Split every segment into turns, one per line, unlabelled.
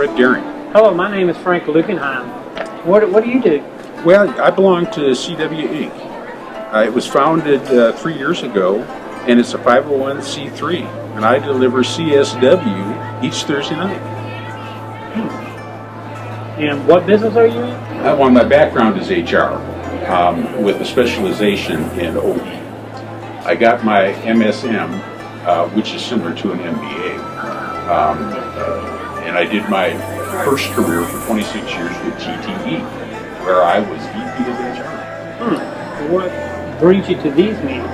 Fred Daring.
Hello, my name is Frank Lukenheim. What do you do?
Well, I belong to CW Inc. It was founded 3 years ago, and it's a 501c3, and I deliver CSW each Thursday night.
And what business are you in?
Well, my background is HR, with a specialization in OE. I got my MSM, which is similar to an MBA, and I did my first career for 26 years with GTE, where I was VP of HR.
What brings you to these meetings?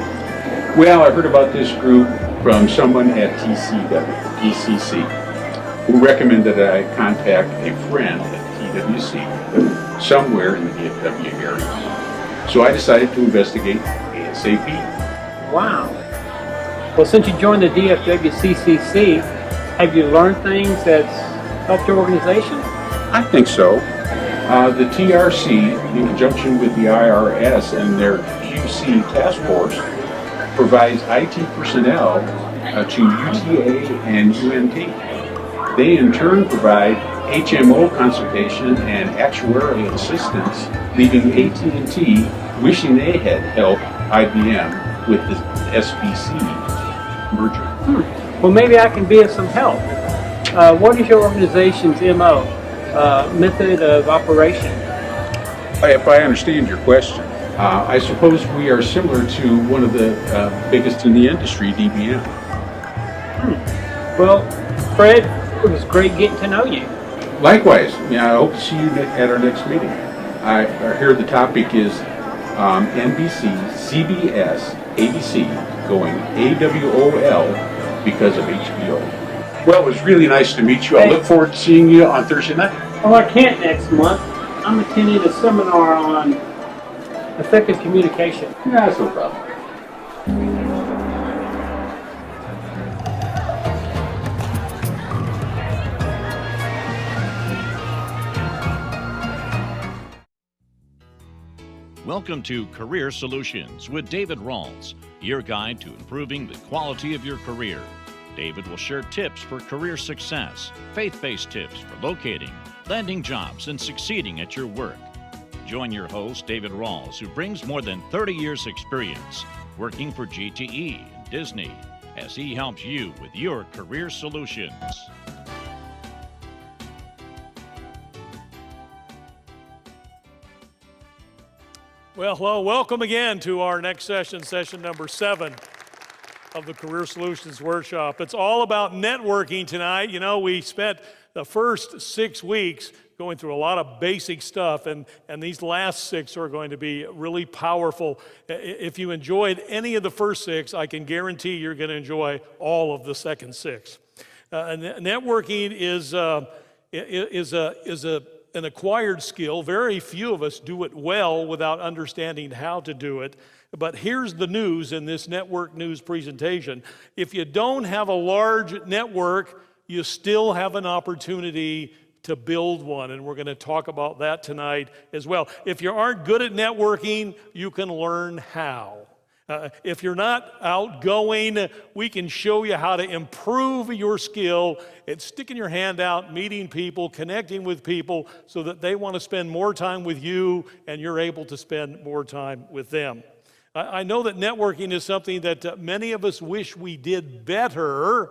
Well, I heard about this group from someone at TCC, who recommended that I contact a friend at TWC somewhere in the DFW area. So I decided to investigate ASAP.
Wow. Well, since you joined the DFW CCC, have you learned things that's helped your organization?
I think so. The TRC, in conjunction with the IRS and their QC task force, provides IT personnel to UTA and UNT. They in turn provide HMO consultation and actuarial assistance, leaving AT&T wishing they had helped IBM with the SBC merger.
Well, maybe I can be of some help. What is your organization's MO, method of operation?
If I understand your question, I suppose we are similar to one of the biggest in the industry, DBM.
Well, Fred, it was great getting to know you.
Likewise, I hope to see you at our next meeting. I hear the topic is NBC, CBS, ABC going AWOL because of HBO. Well, it was really nice to meet you. I look forward to seeing you on Thursday night.
Well, I can't next month. I'm attending a seminar on effective communication.
Yeah, that's no problem.
Welcome to Career Solutions with David Rawls, your guide to improving the quality of your career. David will share tips for career success, faith-based tips for locating, landing jobs, and succeeding at your work. Join your host, David Rawls, who brings more than 30 years' experience working for GTE and Disney, as he helps you with your career solutions.
Well, hello, welcome again to our next session, session number 7 of the Career Solutions Workshop. It's all about networking tonight. You know, we spent the first 6 weeks going through a lot of basic stuff, and these last 6 are going to be really powerful. If you enjoyed any of the first 6, I can guarantee you're going to enjoy all of the second 6. Networking is an acquired skill. Very few of us do it well without understanding how to do it. But here's the news in this network news presentation. If you don't have a large network, you still have an opportunity to build one, and we're going to talk about that tonight as well. If you aren't good at networking, you can learn how. If you're not outgoing, we can show you how to improve your skill at sticking your hand out, meeting people, connecting with people so that they want to spend more time with you and you're able to spend more time with them. I know that networking is something that many of us wish we did better,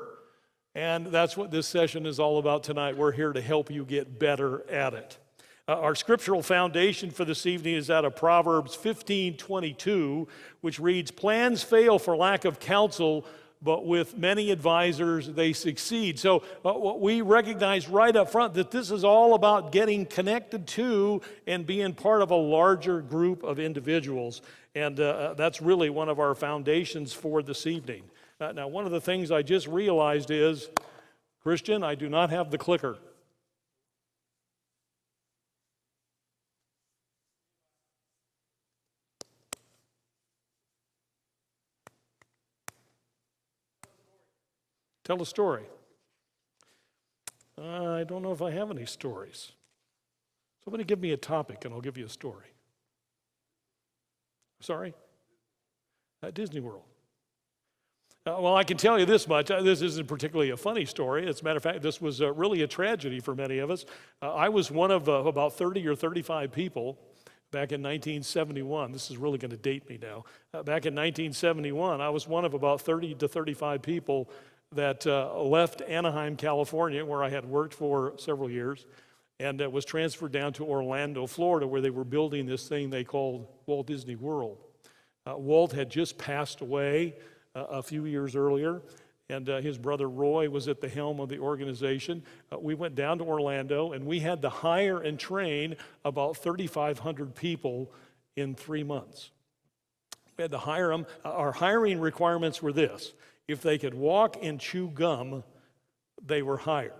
and that's what this session is all about tonight. We're here to help you get better at it. Our scriptural foundation for this evening is out of Proverbs 15:22, which reads, "Plans fail for lack of counsel, but with many advisors they succeed." So we recognize right up front that this is all about getting connected to and being part of a larger group of individuals. And that's really one of our foundations for this evening. Now, one of the things I just realized is, Christian, I do not have the clicker. Tell a story. I don't know if I have any stories. Somebody give me a topic and I'll give you a story. Sorry? At Disney World. Well, I can tell you this much. This isn't particularly a funny story. As a matter of fact, this was really a tragedy for many of us. I was one of about 30 or 35 people back in 1971. This is really going to date me now. Back in 1971, I was one of about 30 to 35 people that left Anaheim, California, where I had worked for several years, and was transferred down to Orlando, Florida, where they were building this thing they called Walt Disney World. Walt had just passed away a few years earlier, and his brother Roy was at the helm of the organization. We went down to Orlando, and we had to hire and train about 3,500 people in 3 months. We had to hire them. Our hiring requirements were this: if they could walk and chew gum, they were hired.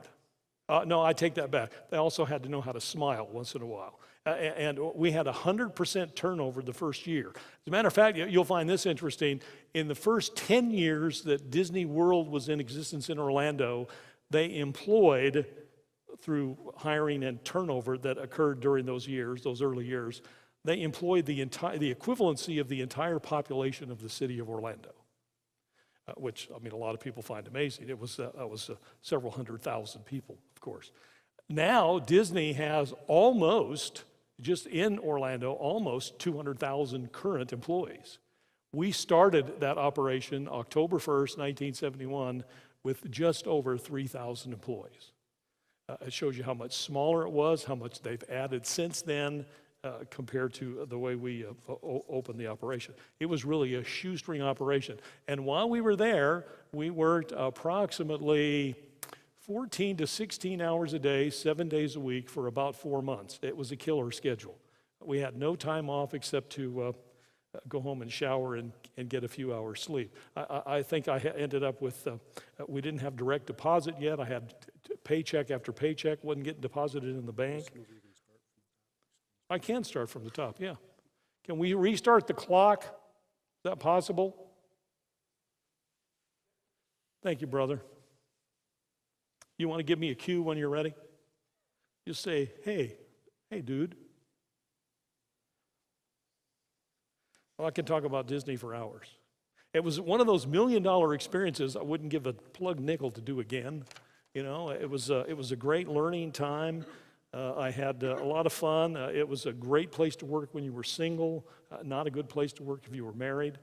No, I take that back. They also had to know how to smile once in a while. And we had 100% turnover the first year. As a matter of fact, you'll find this interesting. In the first 10 years that Disney World was in existence in Orlando, they employed, through hiring and turnover that occurred during those years, those early years, they employed the equivalency of the entire population of the city of Orlando. Which, I mean, a lot of people find amazing. It was several 100,000 people, of course. Now, Disney has almost, just in Orlando, almost 200,000 current employees. We started that operation October 1st, 1971, with just over 3,000 employees. It shows you how much smaller it was, how much they've added since then, compared to the way we opened the operation. It was really a shoestring operation. And while we were there, we worked approximately 14 to 16 hours a day, 7 days a week for about 4 months. It was a killer schedule. We had no time off except to go home and shower and get a few hours sleep. I think I ended up with, we didn't have direct deposit yet. I had paycheck after paycheck, wasn't getting deposited in the bank. I can start from the top, yeah. Can we restart the clock? Is that possible? Thank you, brother. You want to give me a cue when you're ready? Just say, hey, dude. Well, I can talk about Disney for hours. It was one of those $1 million experiences I wouldn't give a plug nickel to do again. You know, it was a great learning time. I had a lot of fun. It was a great place to work when you were single, not a good place to work if you were married.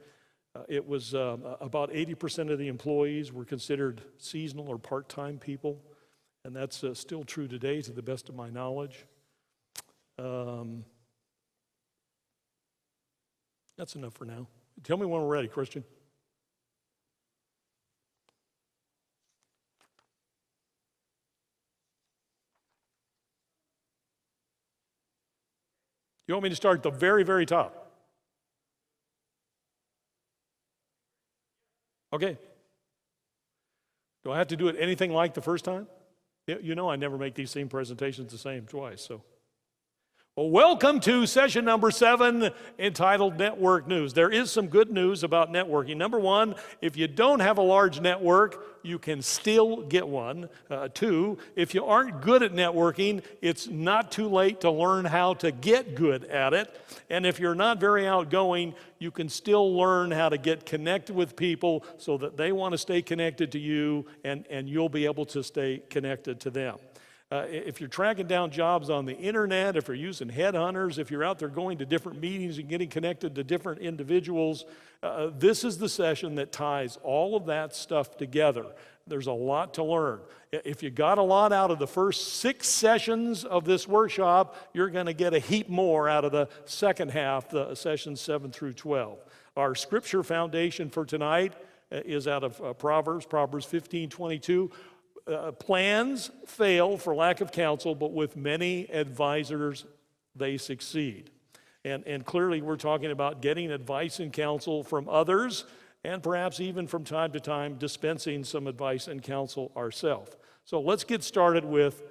It was about 80% of the employees were considered seasonal or part-time people, and that's still true today to the best of my knowledge. That's enough for now. Tell me when we're ready, Christian. You want me to start at the very, very top? Okay. Do I have to do it anything like the first time? You know I never make these same presentations the same twice, so. Well, welcome to session number 7, entitled Network News. There is some good news about networking. Number 1, if you don't have a large network, you can still get one. 2, if you aren't good at networking, it's not too late to learn how to get good at it. And if you're not very outgoing, you can still learn how to get connected with people so that they want to stay connected to you, and you'll be able to stay connected to them. If you're tracking down jobs on the internet, if you're using headhunters, if you're out there going to different meetings and getting connected to different individuals, this is the session that ties all of that stuff together. There's a lot to learn. If you got a lot out of the first 6 sessions of this workshop, you're going to get a heap more out of the second half, the sessions 7 through 12. Our scripture foundation for tonight is out of Proverbs 15:22. Plans fail for lack of counsel, but with many advisors, they succeed. And clearly we're talking about getting advice and counsel from others, and perhaps even from time to time dispensing some advice and counsel ourselves. So let's get started with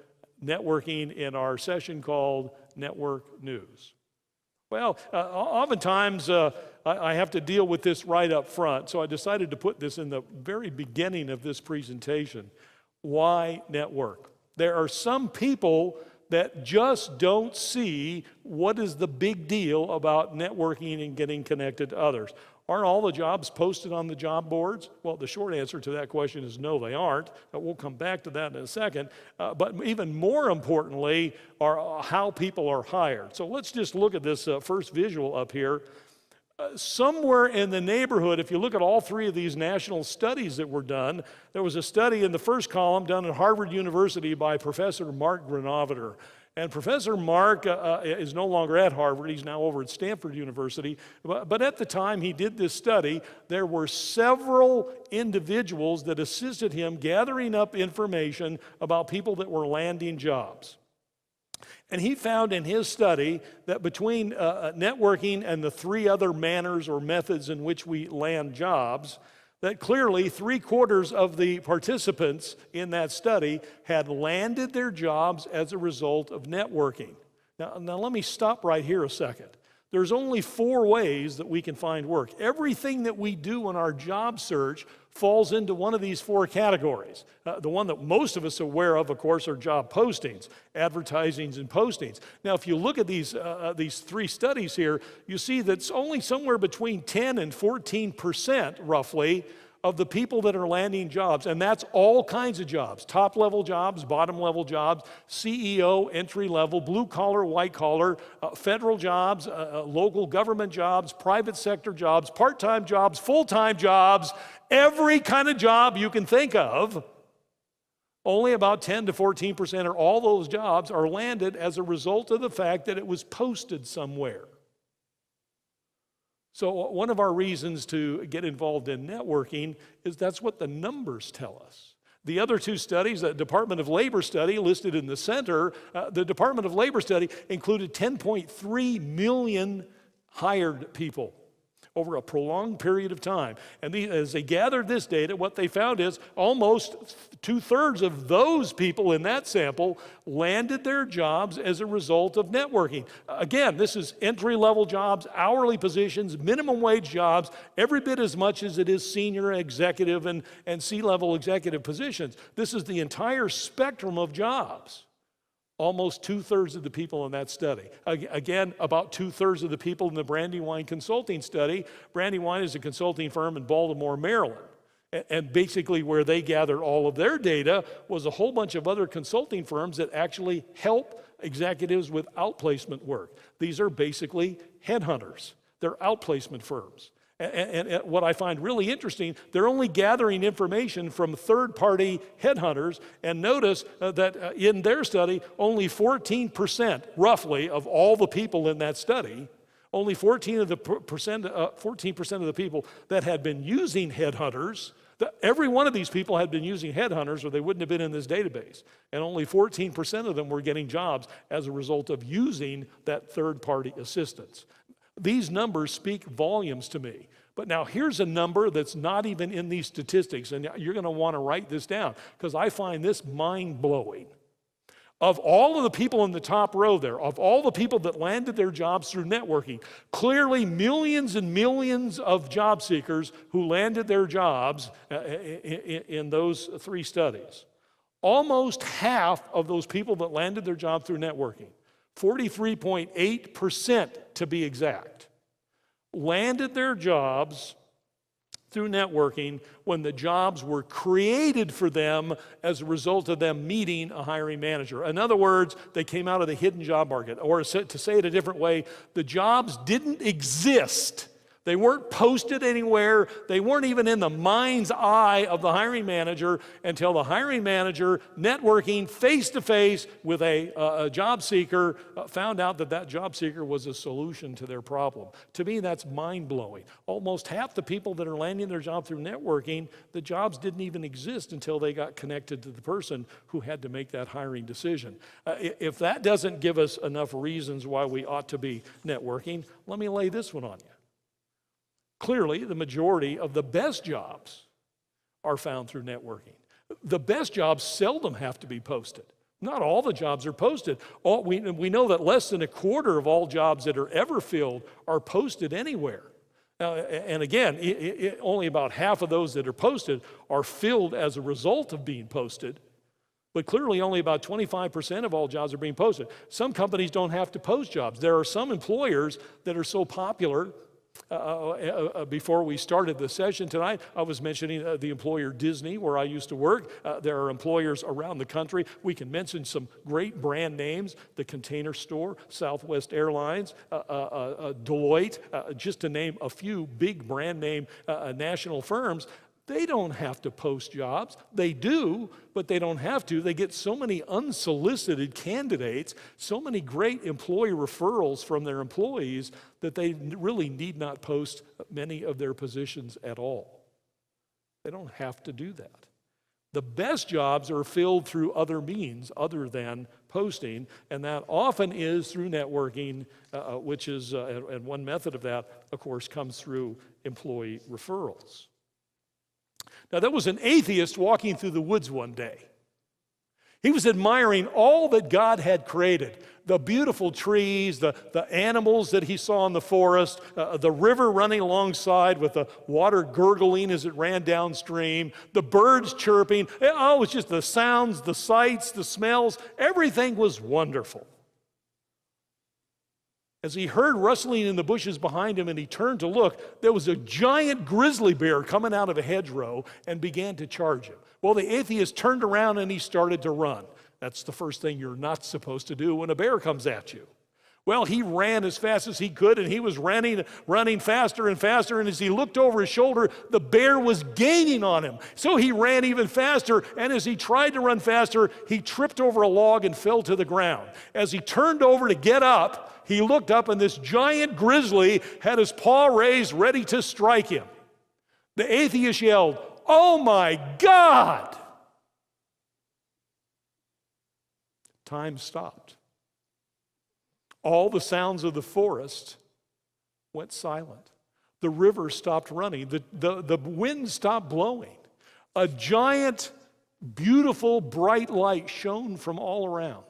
networking in our session called Network News. Well, oftentimes I have to deal with this right up front, so I decided to put this in the very beginning of this presentation. Why network? There are some people that just don't see what is the big deal about networking and getting connected to others. Aren't all the jobs posted on the job boards? Well, the short answer to that question is no, they aren't. We'll come back to that in a second. But even more importantly are how people are hired. So let's just look at this first visual up here. Somewhere in the neighborhood, if you look at all three of these national studies that were done, there was a study in the first column done at Harvard University by Professor Mark Granovetter. And Professor Mark is no longer at Harvard. He's now over at Stanford University. But at the time he did this study, there were several individuals that assisted him gathering up information about people that were landing jobs. And he found in his study that between networking and the three other manners or methods in which we land jobs, that clearly 3/4 of the participants in that study had landed their jobs as a result of networking. Now let me stop right here a second. There's only 4 ways that we can find work. Everything that we do in our job search falls into one of these 4 categories. The one that most of us are aware of course, are job postings, advertisings and postings. Now, if you look at these 3 studies here, you see that it's only somewhere between 10 and 14% roughly of the people that are landing jobs, and that's all kinds of jobs, top-level jobs, bottom-level jobs, CEO, entry-level, blue-collar, white-collar, federal jobs, local government jobs, private sector jobs, part-time jobs, full-time jobs, every kind of job you can think of. Only about 10 to 14% of all those jobs are landed as a result of the fact that it was posted somewhere. So one of our reasons to get involved in networking is that's what the numbers tell us. The other 2 studies, the Department of Labor study listed in the center, the Department of Labor study included 10.3 million hired people over a prolonged period of time. And as they gathered this data, what they found is almost 2/3 of those people in that sample landed their jobs as a result of networking. Again, this is entry-level jobs, hourly positions, minimum wage jobs, every bit as much as it is senior executive and C-level executive positions. This is the entire spectrum of jobs. Almost 2/3 of the people in that study. Again, about 2/3 of the people in the Brandywine Consulting study. Brandywine is a consulting firm in Baltimore, Maryland. And basically where they gathered all of their data was a whole bunch of other consulting firms that actually help executives with outplacement work. These are basically headhunters. They're outplacement firms. And what I find really interesting, they're only gathering information from third-party headhunters, and notice that in their study, only 14% roughly of all the people in that study, only 14% of the people that had been using headhunters, every one of these people had been using headhunters or they wouldn't have been in this database. And only 14% of them were getting jobs as a result of using that third-party assistance. These numbers speak volumes to me. But now here's a number that's not even in these statistics, and you're going to want to write this down because I find this mind-blowing. Of all of the people in the top row there, of all the people that landed their jobs through networking, clearly millions and millions of job seekers who landed their jobs in those 3 studies. Almost half of those people that landed their job through networking, 43.8% to be exact, landed their jobs through networking when the jobs were created for them as a result of them meeting a hiring manager. In other words, they came out of the hidden job market. Or to say it a different way, the jobs didn't exist. They weren't posted anywhere. They weren't even in the mind's eye of the hiring manager until the hiring manager, networking face-to-face with a job seeker, found out that that job seeker was a solution to their problem. To me, that's mind-blowing. Almost half the people that are landing their job through networking, the jobs didn't even exist until they got connected to the person who had to make that hiring decision. If that doesn't give us enough reasons why we ought to be networking, let me lay this one on you. Clearly, the majority of the best jobs are found through networking. The best jobs seldom have to be posted. Not all the jobs are posted. We know that less than 1/4 of all jobs that are ever filled are posted anywhere. And again, only about half of those that are posted are filled as a result of being posted. But clearly only about 25% of all jobs are being posted. Some companies don't have to post jobs. There are some employers that are so popular Before we started the session tonight, I was mentioning the employer Disney, where I used to work. There are employers around the country. We can mention some great brand names: the Container Store, Southwest Airlines, Deloitte, just to name a few big brand name national firms. They don't have to post jobs. They do, but they don't have to. They get so many unsolicited candidates, so many great employee referrals from their employees that they really need not post many of their positions at all. They don't have to do that. The best jobs are filled through other means other than posting, and that often is through networking, which is, and one method of that, of course, comes through employee referrals. Now, there was an atheist walking through the woods one day. He was admiring all that God had created: the beautiful trees, the animals that he saw in the forest, the river running alongside with the water gurgling as it ran downstream, the birds chirping. Oh, it was just the sounds, the sights, the smells. Everything was wonderful. As he heard rustling in the bushes behind him and he turned to look, there was a giant grizzly bear coming out of a hedgerow and began to charge him. Well, the atheist turned around and he started to run. That's the first thing you're not supposed to do when a bear comes at you. Well, he ran as fast as he could, and he was running faster and faster, and as he looked over his shoulder, the bear was gaining on him. So he ran even faster, and as he tried to run faster, he tripped over a log and fell to the ground. As he turned over to get up, he looked up, and this giant grizzly had his paw raised, ready to strike him. The atheist yelled, "Oh my God!" Time stopped. All the sounds of the forest went silent. The river stopped running. The wind stopped blowing. A giant, beautiful, bright light shone from all around.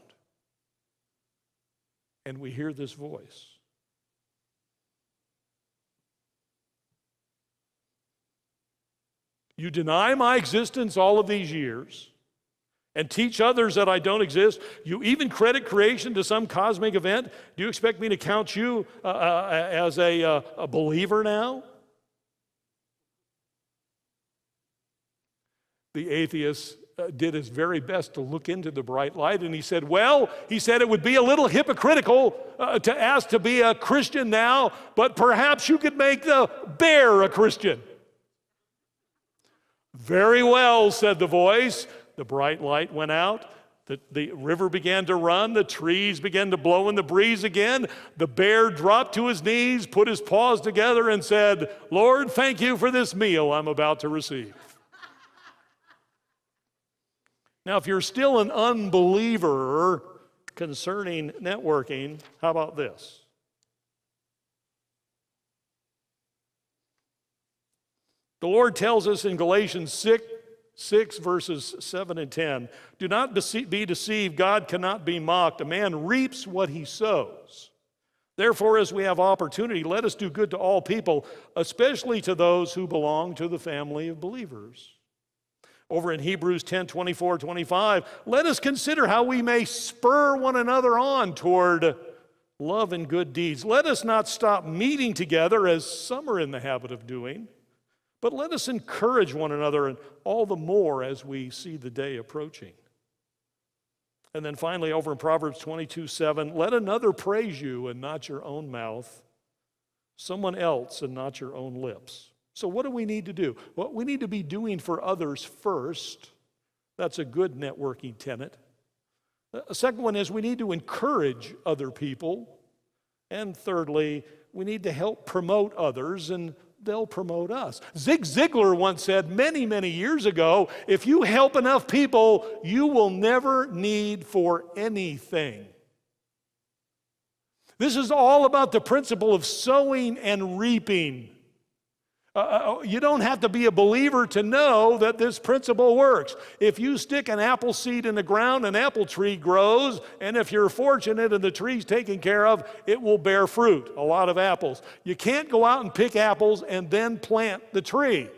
And we hear this voice. You deny my existence all of these years and teach others that I don't exist. You even credit creation to some cosmic event. Do you expect me to count you as a believer now? The atheist did his very best to look into the bright light, and he said, it would be a little hypocritical to ask to be a Christian now, but perhaps you could make the bear a Christian. Very well, said the voice. The bright light went out. The river began to run. The trees began to blow in the breeze again. The bear dropped to his knees, put his paws together, and said, "Lord, thank you for this meal I'm about to receive." Now, if you're still an unbeliever concerning networking, how about this? The Lord tells us in Galatians 6 verses 7 and 10, do not be deceived, God cannot be mocked. A man reaps what he sows. Therefore, as we have opportunity, let us do good to all people, especially to those who belong to the family of believers. Over in Hebrews 10, 24, 25, let us consider how we may spur one another on toward love and good deeds. Let us not stop meeting together as some are in the habit of doing, but let us encourage one another, and all the more as we see the day approaching. And then finally, over in Proverbs 22:7, let another praise you and not your own mouth, someone else and not your own lips. So what do we need to do? What we need to be doing for others first. That's a good networking tenet. A second one is we need to encourage other people. And thirdly, we need to help promote others, and they'll promote us. Zig Ziglar once said many, many years ago, if you help enough people, you will never need for anything. This is all about the principle of sowing and reaping. You don't have to be a believer to know that this principle works. If you stick an apple seed in the ground, an apple tree grows, and if you're fortunate and the tree's taken care of, it will bear fruit, a lot of apples. You can't go out and pick apples and then plant the tree.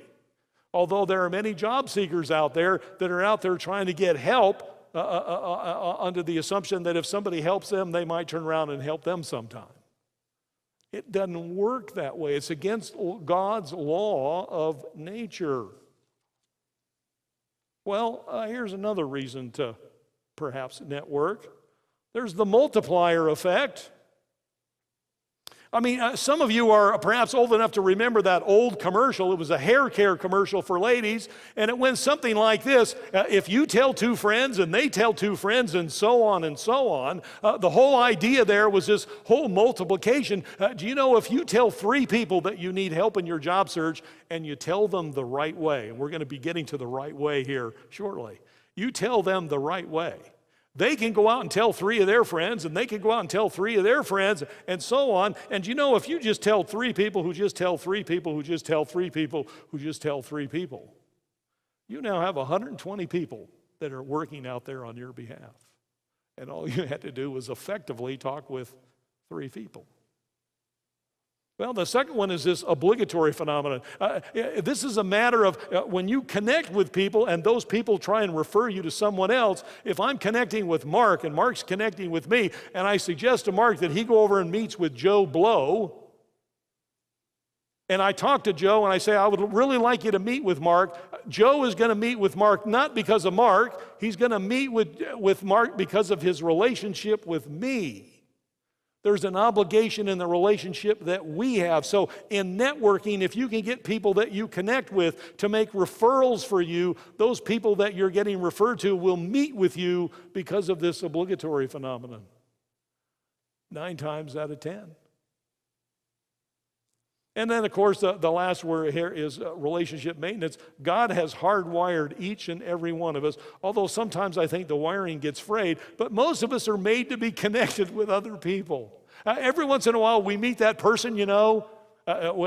Although there are many job seekers out there that are out there trying to get help under the assumption that if somebody helps them, they might turn around and help them sometime. It doesn't work that way. It's against God's law of nature. Well, here's another reason to perhaps network. There's the multiplier effect. I mean, some of you are perhaps old enough to remember that old commercial. It was a hair care commercial for ladies, and it went something like this. If you tell two friends and they tell two friends and so on and so on, the whole idea there was this whole multiplication. Do you know if you tell three people that you need help in your job search and you tell them the right way, and we're going to be getting to the right way here shortly, you tell them the right way, they can go out and tell three of their friends, and they can go out and tell three of their friends, and so on. And you know, if you just tell three people who just tell three people who just tell three people who just tell three people, you now have 120 people that are working out there on your behalf. And all you had to do was effectively talk with three people. Well, the second one is this obligatory phenomenon. This is a matter of when you connect with people and those people try and refer you to someone else. If I'm connecting with Mark and Mark's connecting with me, and I suggest to Mark that he go over and meets with Joe Blow, and I talk to Joe and I say, I would really like you to meet with Mark. Joe is going to meet with Mark not because of Mark. He's going to meet with Mark because of his relationship with me. There's an obligation in the relationship that we have. So in networking, if you can get people that you connect with to make referrals for you, those people that you're getting referred to will meet with you because of this obligatory phenomenon. 9 times out of 10. And then, of course, the last word here is relationship maintenance. God has hardwired each and every one of us, although sometimes I think the wiring gets frayed, but most of us are made to be connected with other people. Every once in a while, we meet that person, you know,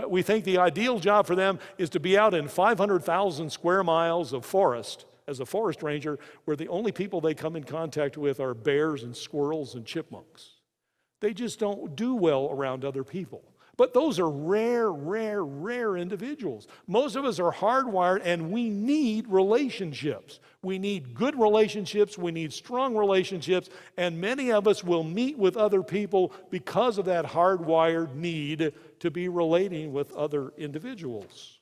we think the ideal job for them is to be out in 500,000 square miles of forest as a forest ranger, where the only people they come in contact with are bears and squirrels and chipmunks. They just don't do well around other people. But those are rare individuals. Most of us are hardwired, and we need relationships. We need good relationships, we need strong relationships, and many of us will meet with other people because of that hardwired need to be relating with other individuals.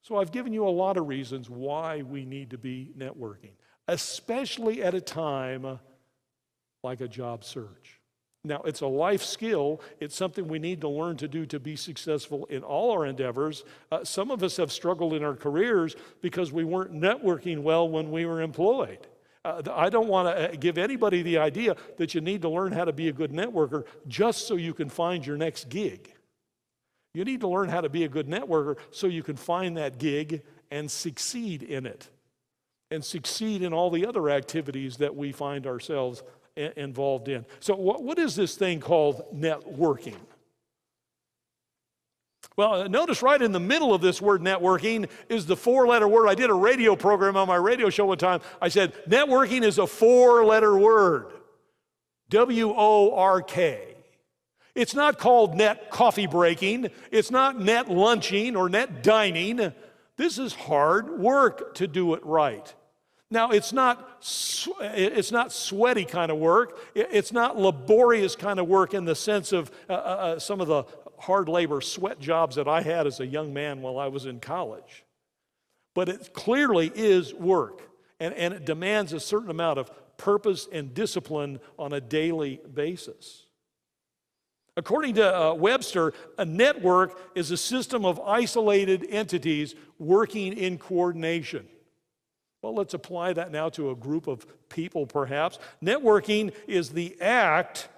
So I've given you a lot of reasons why we need to be networking, especially at a time like a job search. Now, it's a life skill. It's something we need to learn to do to be successful in all our endeavors. Some of us have struggled in our careers because we weren't networking well when we were employed. I don't want to give anybody the idea that you need to learn how to be a good networker just so you can find your next gig. You need to learn how to be a good networker so you can find that gig and succeed in it, and succeed in all the other activities that we find ourselves involved in. So what is this thing called networking? Well, notice right in the middle of this word networking is the 4-letter word. I did a radio program on my radio show one time. I said, networking is a 4-letter word. W-O-R-K. It's not called net coffee breaking. It's not net lunching or net dining. This is hard work to do it right. Now, it's not sweaty kind of work. It's not laborious kind of work in the sense of some of the hard labor sweat jobs that I had as a young man while I was in college. But it clearly is work, and it demands a certain amount of purpose and discipline on a daily basis. According to Webster, a network is a system of isolated entities working in coordination. Well, let's apply that now to a group of people, perhaps. Networking is the act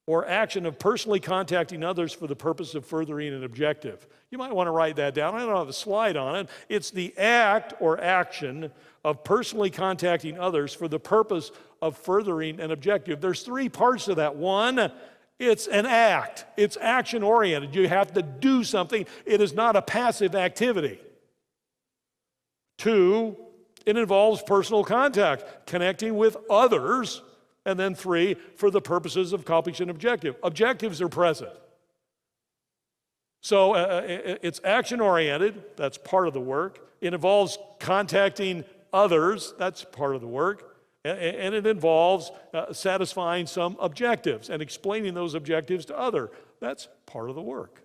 or action of personally contacting others for the purpose of furthering an objective. You might want to write that down. I don't have a slide on it. It's the act or action of personally contacting others for the purpose of furthering an objective. There's 3 parts to that. 1, it's an act. It's action-oriented. You have to do something. It is not a passive activity. 2, it involves personal contact, connecting with others. And then 3, for the purposes of accomplishing an objective. Objectives are present. So it's action-oriented. That's part of the work. It involves contacting others. That's part of the work. And it involves satisfying some objectives and explaining those objectives to others. That's part of the work.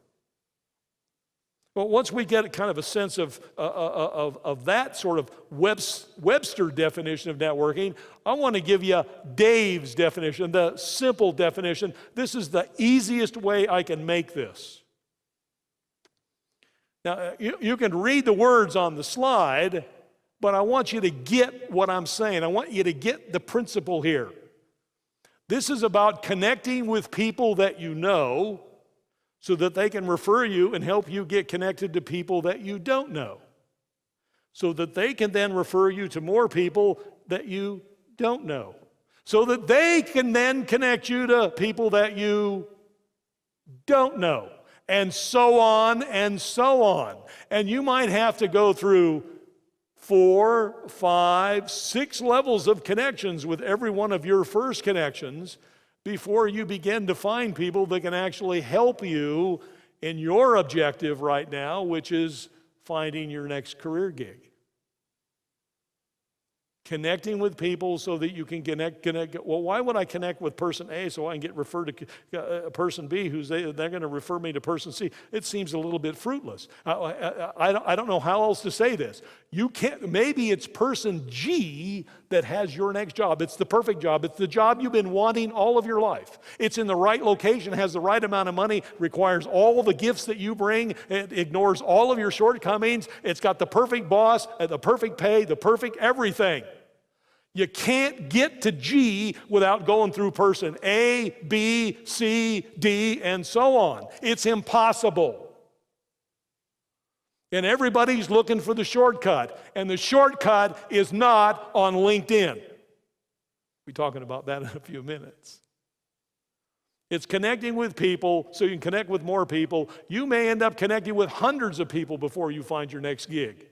But once we get kind of a sense of that sort of Webster definition of networking, I want to give you Dave's definition, the simple definition. This is the easiest way I can make this. Now, you can read the words on the slide, but I want you to get what I'm saying. I want you to get the principle here. This is about connecting with people that you know so that they can refer you and help you get connected to people that you don't know, so that they can then refer you to more people that you don't know, so that they can then connect you to people that you don't know, and so on and so on. And you might have to go through 4, 5, 6 levels of connections with every one of your first connections before you begin to find people that can actually help you in your objective right now, which is finding your next career gig. Connecting with people so that you can connect. Well, why would I connect with person A so I can get referred to person B, they're going to refer me to person C? It seems a little bit fruitless. I don't know how else to say this. You can't. Maybe it's person G that has your next job. It's the perfect job. It's the job you've been wanting all of your life. It's in the right location, has the right amount of money, requires all the gifts that you bring, it ignores all of your shortcomings. It's got the perfect boss, the perfect pay, the perfect everything. You can't get to G without going through person A, B, C, D, and so on. It's impossible. And everybody's looking for the shortcut. And the shortcut is not on LinkedIn. We'll be talking about that in a few minutes. It's connecting with people so you can connect with more people. You may end up connecting with hundreds of people before you find your next gig.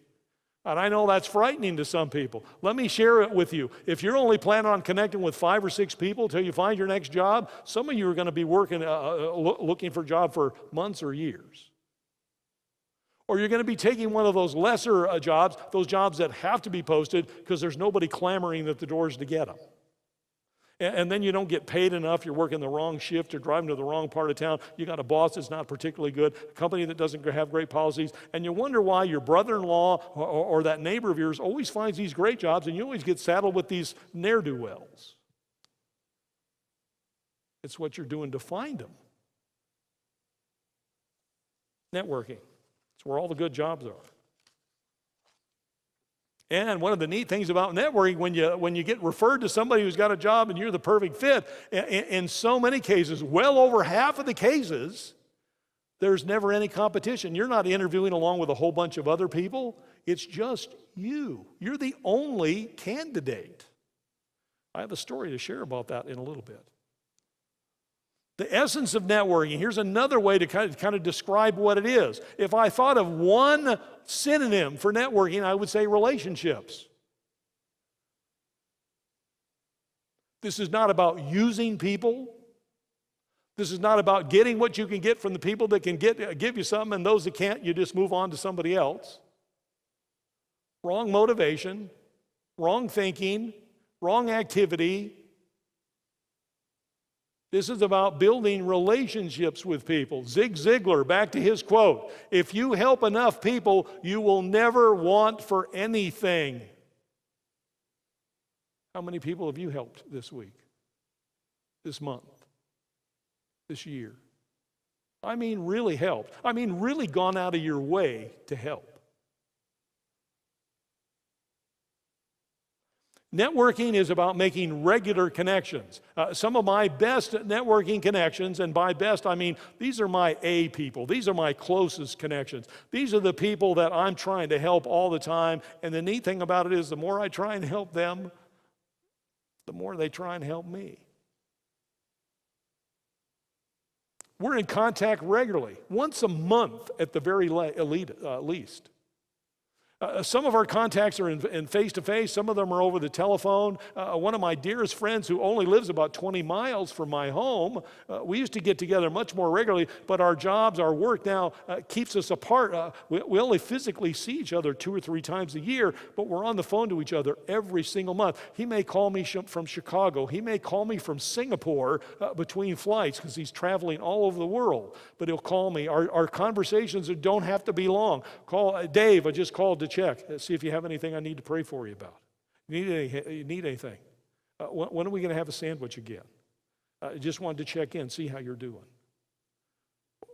And I know that's frightening to some people. Let me share it with you. If you're only planning on connecting with 5 or 6 people till you find your next job, some of you are going to be working, looking for a job for months or years. Or you're going to be taking one of those lesser jobs, those jobs that have to be posted because there's nobody clamoring at the doors to get them. And then you don't get paid enough, you're working the wrong shift, you're driving to the wrong part of town, you got a boss that's not particularly good, a company that doesn't have great policies, and you wonder why your brother-in-law or that neighbor of yours always finds these great jobs and you always get saddled with these ne'er-do-wells. It's what you're doing to find them. Networking. It's where all the good jobs are. And one of the neat things about networking, when you get referred to somebody who's got a job and you're the perfect fit, in so many cases, well over half of the cases, there's never any competition. You're not interviewing along with a whole bunch of other people. It's just you. You're the only candidate. I have a story to share about that in a little bit. The essence of networking, here's another way to kind of describe what it is. If I thought of one synonym for networking, I would say relationships. This is not about using people. This is not about getting what you can get from the people that can give you something, and those that can't, you just move on to somebody else. Wrong motivation, wrong thinking, wrong activity. This is about building relationships with people. Zig Ziglar, back to his quote, if you help enough people, you will never want for anything. How many people have you helped this week, this month, this year? I mean really helped. I mean really gone out of your way to help. Networking is about making regular connections. Some of my best networking connections, and by best I mean these are my A people. These are my closest connections. These are the people that I'm trying to help all the time. And the neat thing about it is the more I try and help them, the more they try and help me. We're in contact regularly, once a month at the very least. Some of our contacts are in face-to-face. Some of them are over the telephone. One of my dearest friends who only lives about 20 miles from my home, we used to get together much more regularly, but our jobs, our work now keeps us apart. We only physically see each other 2 or 3 times a year, but we're on the phone to each other every single month. He may call me from Chicago. He may call me from Singapore between flights because he's traveling all over the world, but he'll call me. Our conversations don't have to be long. Call Dave, I just called to check, see if you have anything I need to pray for you about. You need anything? When are we going to have a sandwich again? Just wanted to check in, see how you're doing.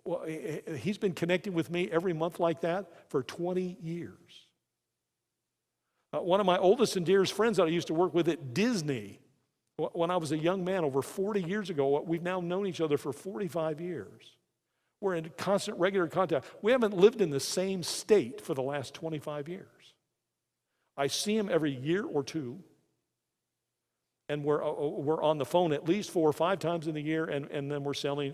Well, he's been connecting with me every month like that for 20 years. One of my oldest and dearest friends that I used to work with at Disney, when I was a young man over 40 years ago, we've now known each other for 45 years. We're in constant, regular contact. We haven't lived in the same state for the last 25 years. I see him every year or two, and we're on the phone at least 4 or 5 times in the year, and then we're sending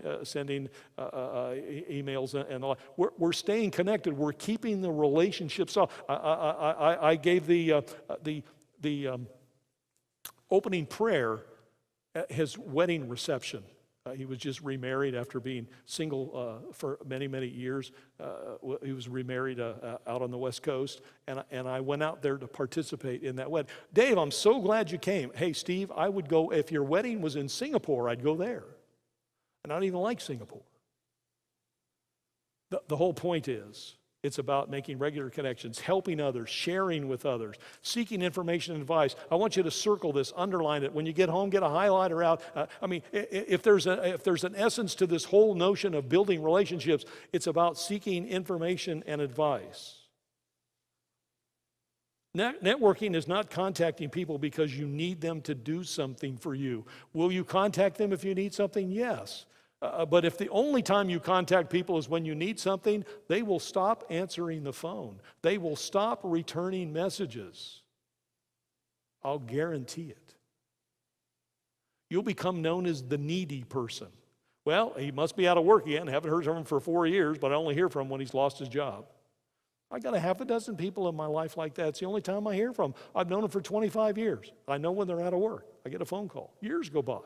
emails and all. We're staying connected. We're keeping the relationship. So I gave the opening prayer at his wedding reception. He was just remarried after being single for many, many years. He was remarried out on the West Coast, and I went out there to participate in that wedding. Dave, I'm so glad you came. Hey, Steve, I would go, if your wedding was in Singapore, I'd go there. And I don't even like Singapore. The whole point is, it's about making regular connections, helping others, sharing with others, seeking information and advice. I want you to circle this, underline it. When you get home, get a highlighter out. If there's an essence to this whole notion of building relationships, it's about seeking information and advice. Networking is not contacting people because you need them to do something for you. Will you contact them if you need something? Yes. But if the only time you contact people is when you need something, they will stop answering the phone. They will stop returning messages. I'll guarantee it. You'll become known as the needy person. Well, he must be out of work again. I haven't heard from him for 4 years, but I only hear from him when he's lost his job. I got a half a dozen people in my life like that. It's the only time I hear from them. I've known them for 25 years. I know when they're out of work. I get a phone call. Years go by.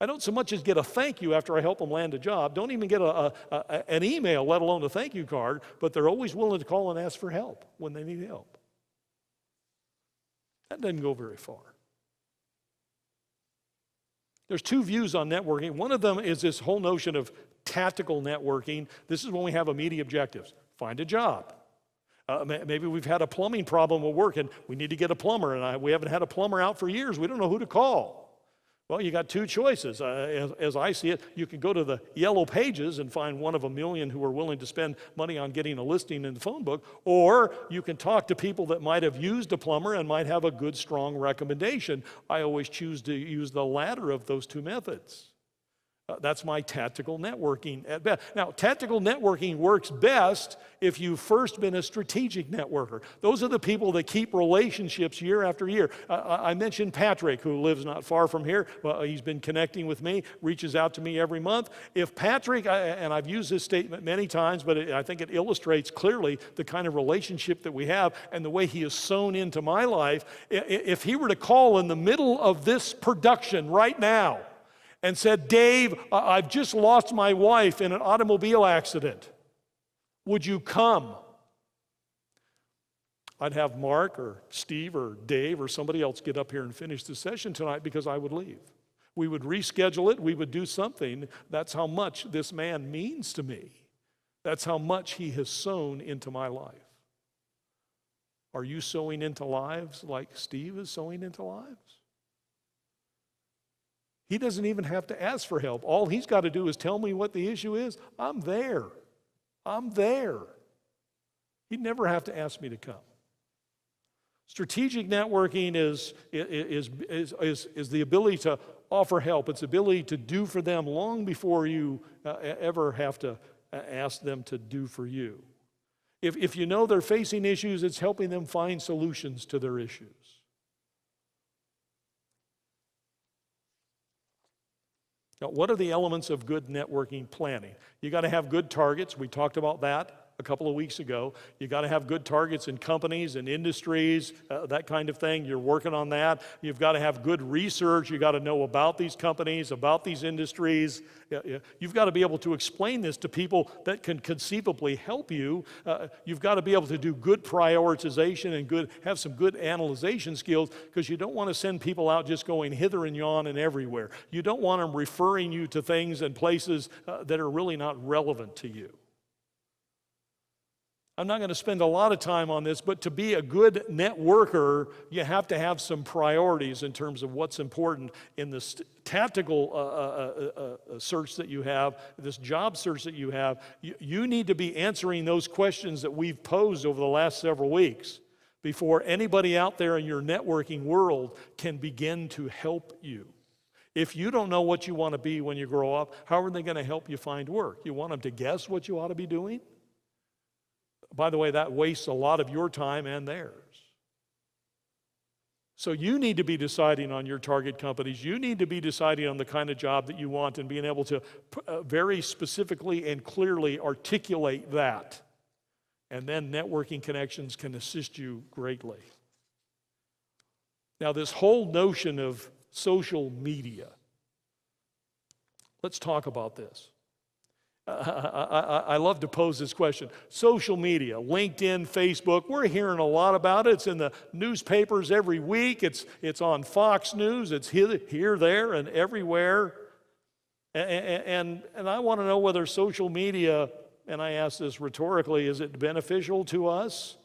I don't so much as get a thank you after I help them land a job. Don't even get an email, let alone a thank you card, but they're always willing to call and ask for help when they need help. That doesn't go very far. There's 2 views on networking. One of them is this whole notion of tactical networking. This is when we have immediate objectives. Find a job. Maybe we've had a plumbing problem at work and we need to get a plumber, and we haven't had a plumber out for years. We don't know who to call. Well, you got 2 choices. As I see it, you can go to the yellow pages and find one of a million who are willing to spend money on getting a listing in the phone book, or you can talk to people that might have used a plumber and might have a good, strong recommendation. I always choose to use the latter of those 2 methods. That's my tactical networking at best. Now, tactical networking works best if you've first been a strategic networker. Those are the people that keep relationships year after year. I mentioned Patrick, who lives not far from here. Well, he's been connecting with me, reaches out to me every month. If Patrick, and I've used this statement many times, but I think it illustrates clearly the kind of relationship that we have and the way he is sown into my life. If he were to call in the middle of this production right now, and said, Dave, I've just lost my wife in an automobile accident. Would you come? I'd have Mark or Steve or Dave or somebody else get up here and finish the session tonight because I would leave. We would reschedule it. We would do something. That's how much this man means to me. That's how much he has sown into my life. Are you sowing into lives like Steve is sowing into lives? He doesn't even have to ask for help. All he's got to do is tell me what the issue is. I'm there. I'm there. He'd never have to ask me to come. Strategic networking is the ability to offer help. It's the ability to do for them long before you ever have to ask them to do for you. If you know they're facing issues, it's helping them find solutions to their issues. Now, what are the elements of good networking planning? You got to have good targets. We talked about that. a couple of weeks ago. You got to have good targets in companies and industries, that kind of thing. You're working on that. You've got to have good research. You got to know about these companies, about these industries. You've got to be able to explain this to people that can conceivably help you. You've got to be able to do good prioritization and have some good analyzation skills, because you don't want to send people out just going hither and yon and everywhere. You don't want them referring you to things and places that are really not relevant to you. I'm not going to spend a lot of time on this, but to be a good networker, you have to have some priorities in terms of what's important in this tactical search that you have, this job search that you have. You need to be answering those questions that we've posed over the last several weeks before anybody out there in your networking world can begin to help you. If you don't know what you want to be when you grow up, how are they going to help you find work? You want them to guess what you ought to be doing? By the way, that wastes a lot of your time and theirs. So you need to be deciding on your target companies. You need to be deciding on the kind of job that you want and being able to very specifically and clearly articulate that. And then networking connections can assist you greatly. Now, this whole notion of social media, let's talk about this. I love to pose this question. Social media, LinkedIn, Facebook, we're hearing a lot about it. It's in the newspapers every week. It's on Fox News. It's here, there, and everywhere. And I want to know whether social media, and I ask this rhetorically, is it beneficial to us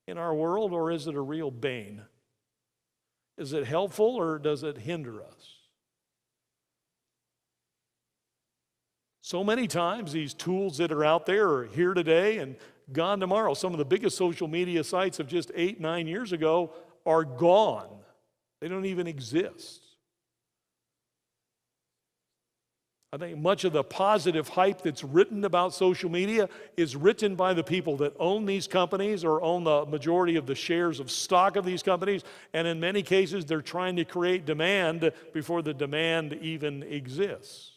in our world, or is it a real bane? Is it helpful, or does it hinder us? So many times these tools that are out there are here today and gone tomorrow. Some of the biggest social media sites of just 8-9 years ago are gone. They don't even exist. I think much of the positive hype that's written about social media is written by the people that own these companies or own the majority of the shares of stock of these companies. And in many cases, they're trying to create demand before the demand even exists.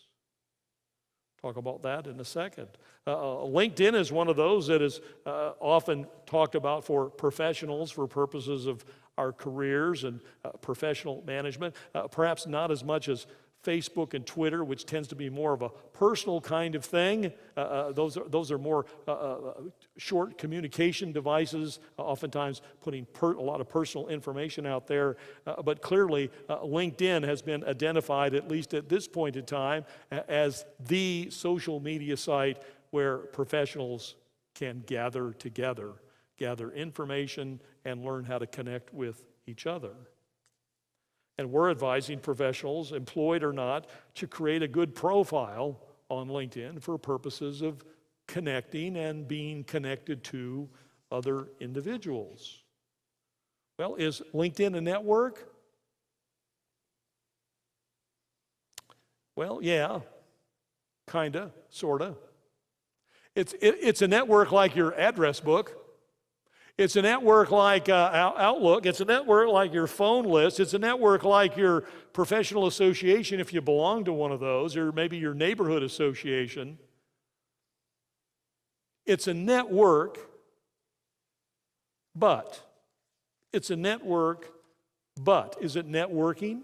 Talk about that in a second. LinkedIn is one of those that is often talked about for professionals for purposes of our careers and professional management. Perhaps not as much as Facebook and Twitter, which tends to be more of a personal kind of thing. Those are more short communication devices, oftentimes putting a lot of personal information out there. But clearly, LinkedIn has been identified, at least at this point in time, as the social media site where professionals can gather together, gather information, and learn how to connect with each other. And we're advising professionals, employed or not, to create a good profile on LinkedIn for purposes of connecting and being connected to other individuals. Well, is LinkedIn a network? Well, yeah, kinda, sorta. It's a network like your address book. It's a network like Outlook. It's a network like your phone list. It's a network like your professional association if you belong to one of those, or maybe your neighborhood association. It's a network, but is it networking?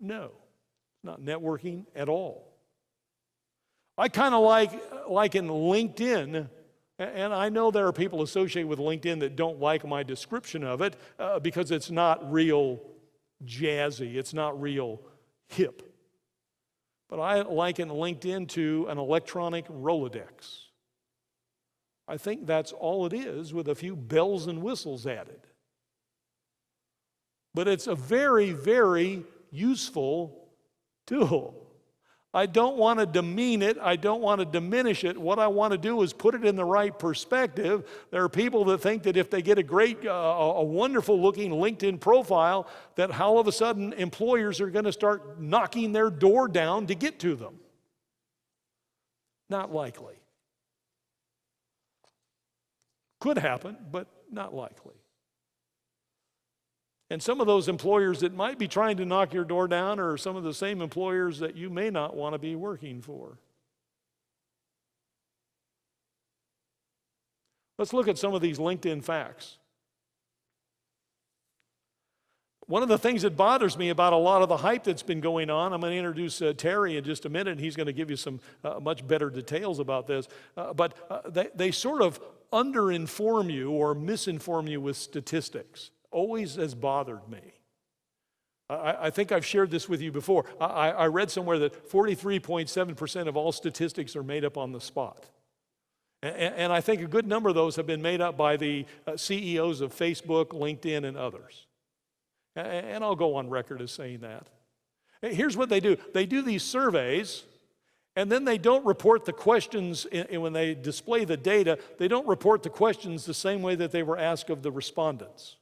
No, it's not networking at all. I kind of like in LinkedIn. And I know there are people associated with LinkedIn that don't like my description of it because it's not real jazzy, it's not real hip. But I liken LinkedIn to an electronic Rolodex. I think that's all it is, with a few bells and whistles added. But it's a very, very useful tool. I don't want to demean it. I don't want to diminish it. What I want to do is put it in the right perspective. There are people that think that if they get a wonderful looking LinkedIn profile, that all of a sudden employers are going to start knocking their door down to get to them. Not likely. Could happen, but not likely. And some of those employers that might be trying to knock your door down are some of the same employers that you may not want to be working for. Let's look at some of these LinkedIn facts. One of the things that bothers me about a lot of the hype that's been going on, I'm going to introduce Terry in just a minute, and he's going to give you some much better details about this, but they sort of underinform you or misinform you with statistics. Always has bothered me. I think I've shared this with you before. I read somewhere that 43.7% of all statistics are made up on the spot. And I think a good number of those have been made up by the CEOs of Facebook, LinkedIn, and others. And I'll go on record as saying that. Here's what they do. They do these surveys, and then they don't report the questions, when they display the data, they don't report the questions the same way that they were asked of the respondents.